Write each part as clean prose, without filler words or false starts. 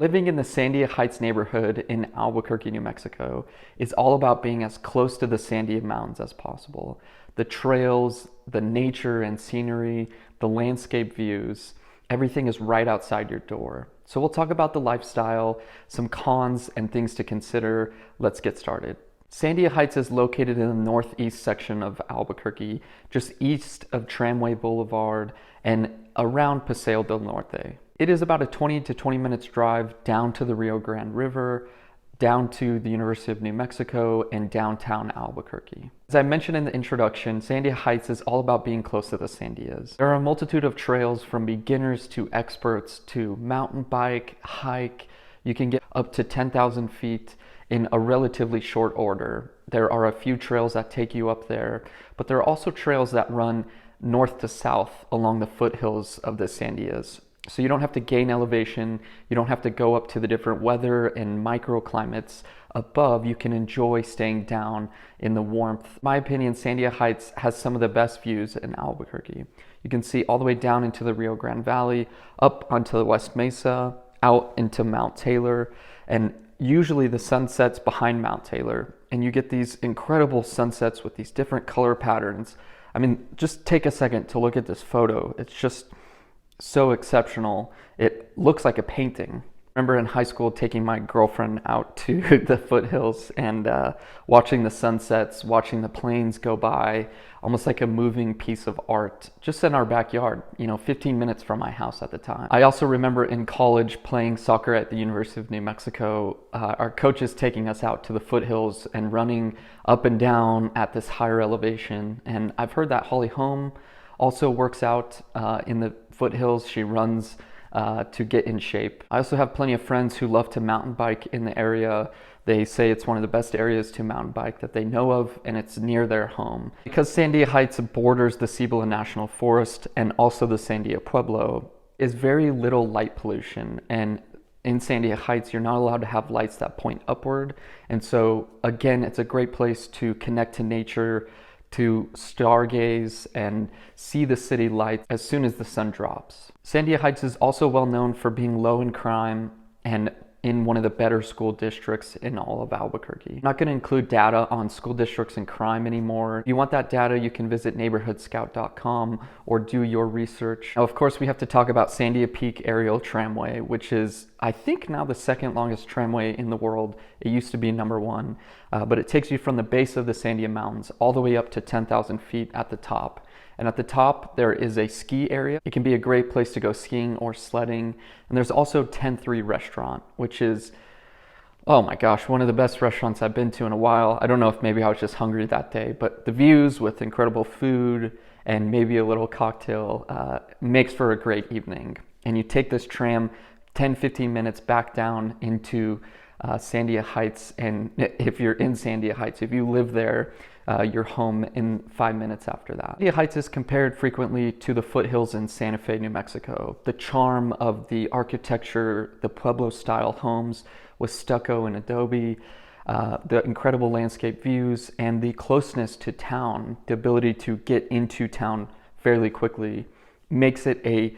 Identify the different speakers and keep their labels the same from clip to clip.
Speaker 1: Living in the Sandia Heights neighborhood in Albuquerque, New Mexico is all about being as close to the Sandia Mountains as possible. The trails, the nature and scenery, the landscape views, everything is right outside your door. So we'll talk about the lifestyle, some cons and things to consider. Let's get started. Sandia Heights is located in the northeast section of Albuquerque, just east of Tramway Boulevard and around Paseo del Norte. It is about a 20 to 20 minutes drive down to the Rio Grande River, down to the University of New Mexico, and downtown Albuquerque. As I mentioned in the introduction, Sandia Heights is all about being close to the Sandias. There are a multitude of trails from beginners to experts to mountain bike, hike. You can get up to 10,000 feet in a relatively short order. There are a few trails that take you up there, but there are also trails that run north to south along the foothills of the Sandias. So you don't have to gain elevation, you don't have to go up to the different weather and microclimates above. You can enjoy staying down in the warmth. In my opinion, Sandia Heights has some of the best views in Albuquerque. You can see all the way down into the Rio Grande Valley, up onto the West Mesa, out into Mount Taylor, and usually the sun sets behind Mount Taylor, and you get these incredible sunsets with these different color patterns. I mean, just take a second to look at this photo. It's just so exceptional. It looks like a painting. I remember in high school taking my girlfriend out to the foothills and watching the sunsets, watching the planes go by, almost like a moving piece of art, just in our backyard, 15 minutes from my house at the time. I also remember in college playing soccer at the University of New Mexico, our coaches taking us out to the foothills and running up and down at this higher elevation. And I've heard that Holly Holm also works out in the foothills. She runs to get in shape. I also have plenty of friends who love to mountain bike in the area. They say it's one of the best areas to mountain bike that they know of, and it's near their home. Because Sandia Heights borders the Cibola National Forest and also the Sandia Pueblo, is very little light pollution. And in Sandia Heights, you're not allowed to have lights that point upward. And so again, it's a great place to connect to nature, to stargaze and see the city lights as soon as the sun drops. Sandia Heights is also well known for being low in crime and in one of the better school districts in all of Albuquerque. I'm not going to include data on school districts and crime anymore. If you want that data, you can visit neighborhoodscout.com or do your research. Now, of course, we have to talk about Sandia Peak Aerial Tramway, which is, I think, now the second longest tramway in the world. It used to be number one, but it takes you from the base of the Sandia Mountains all the way up to 10,000 feet at the top. And at the top, there is a ski area. It can be a great place to go skiing or sledding. And there's also 10-3 Restaurant, which is, oh my gosh, one of the best restaurants I've been to in a while. I don't know if maybe I was just hungry that day, but the views with incredible food and maybe a little cocktail makes for a great evening. And you take this tram 10-15 minutes back down into Sandia Heights, and if you're in Sandia Heights, if you live there, you're home in 5 minutes after that. Sandia Heights is compared frequently to the foothills in Santa Fe, New Mexico. The charm of the architecture, the Pueblo-style homes with stucco and adobe, the incredible landscape views, and the closeness to town, the ability to get into town fairly quickly, makes it a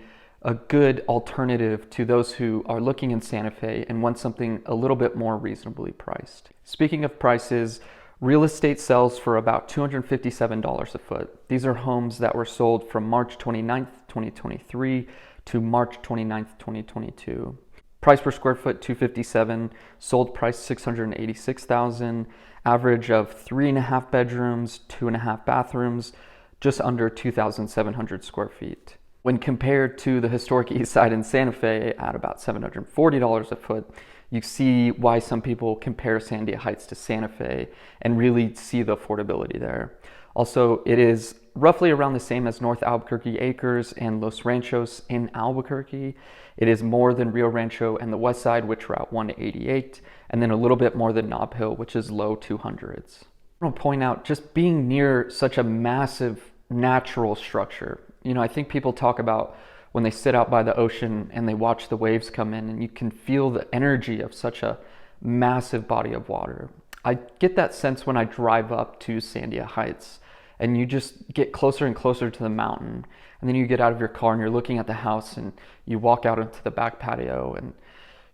Speaker 1: good alternative to those who are looking in Santa Fe and want something a little bit more reasonably priced. Speaking of prices, real estate sells for about $257 a foot. These are homes that were sold from March 29th, 2023 to March 29th, 2022. Price per square foot, $257. Sold price, $686,000. Average of 3.5 bedrooms, 2.5 bathrooms, just under 2,700 square feet. When compared to the historic East Side in Santa Fe at about $740 a foot, you see why some people compare Sandia Heights to Santa Fe and really see the affordability there. Also, it is roughly around the same as North Albuquerque Acres and Los Ranchos in Albuquerque. It is more than Rio Rancho and the West Side, which are at 188, and then a little bit more than Nob Hill, which is low 200s. I want to point out, just being near such a massive natural structure. I think people talk about when they sit out by the ocean and they watch the waves come in, and you can feel the energy of such a massive body of water. I get that sense when I drive up to Sandia Heights, and you just get closer and closer to the mountain, and then you get out of your car and you're looking at the house, and you walk out into the back patio, and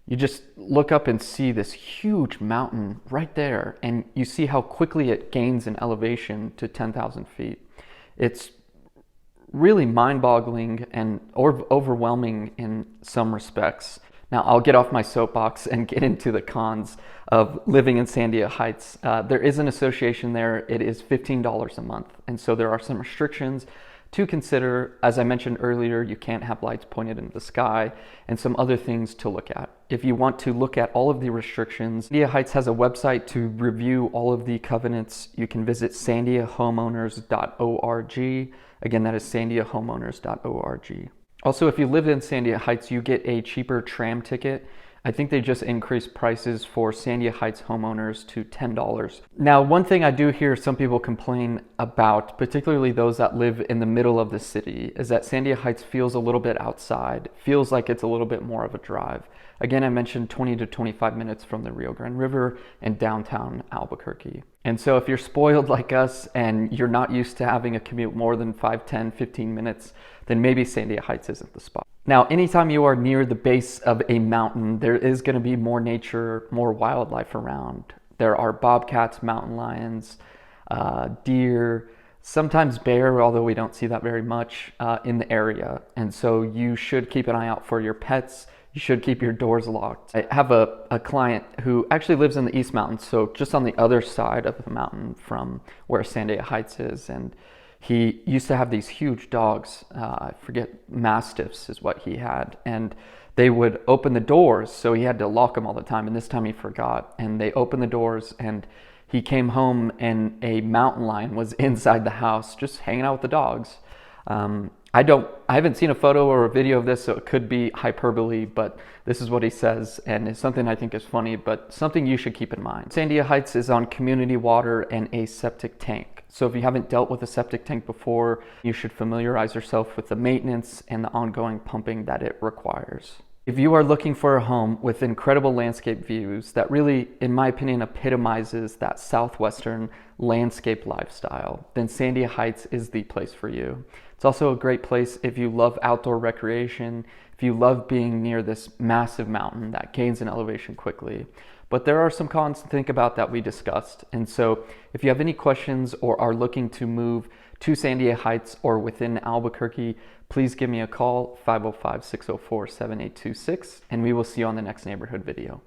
Speaker 1: You just look up and see this huge mountain right there, and you see how quickly it gains in elevation to 10,000 feet. It's really mind-boggling and overwhelming in some respects. Now, I'll get off my soapbox and get into the cons of living in Sandia Heights. There is an association there. It is $15 a month, and so there are some restrictions to consider. As I mentioned earlier, you can't have lights pointed into the sky, and some other things to look at. If you want to look at all of the restrictions, Sandia Heights has a website to review all of the covenants. You can visit sandiahomeowners.org. Again, that is sandiahomeowners.org. Also, if you live in Sandia Heights, you get a cheaper tram ticket. I think they just increased prices for Sandia Heights homeowners to $10. Now, one thing I do hear some people complain about, particularly those that live in the middle of the city, is that Sandia Heights feels a little bit outside, feels like it's a little bit more of a drive. Again, I mentioned 20 to 25 minutes from the Rio Grande River and downtown Albuquerque. And so if you're spoiled like us and you're not used to having a commute more than 5, 10, 15 minutes, then maybe Sandia Heights isn't the spot. Now, anytime you are near the base of a mountain, there is going to be more nature, more wildlife around. There are bobcats, mountain lions, deer, sometimes bear, although we don't see that very much in the area. And so you should keep an eye out for your pets. You should keep your doors locked. I have a client who actually lives in the East Mountains, so just on the other side of the mountain from where Sandia Heights is. And he used to have these huge dogs. I forget, mastiffs is what he had. And they would open the doors, so he had to lock them all the time. And this time he forgot. And they opened the doors, and he came home, and a mountain lion was inside the house just hanging out with the dogs. I haven't seen a photo or a video of this, so it could be hyperbole, but this is what he says, and it's something I think is funny, but something you should keep in mind. Sandia Heights is on community water and a septic tank. So if you haven't dealt with a septic tank before, you should familiarize yourself with the maintenance and the ongoing pumping that it requires. If you are looking for a home with incredible landscape views that really, in my opinion, epitomizes that southwestern landscape lifestyle, then Sandia Heights is the place for you. It's also a great place if you love outdoor recreation, if you love being near this massive mountain that gains in elevation quickly. But there are some cons to think about that we discussed. And so if you have any questions or are looking to move to Sandia Heights or within Albuquerque, please give me a call, 505-604-7826, and we will see you on the next neighborhood video.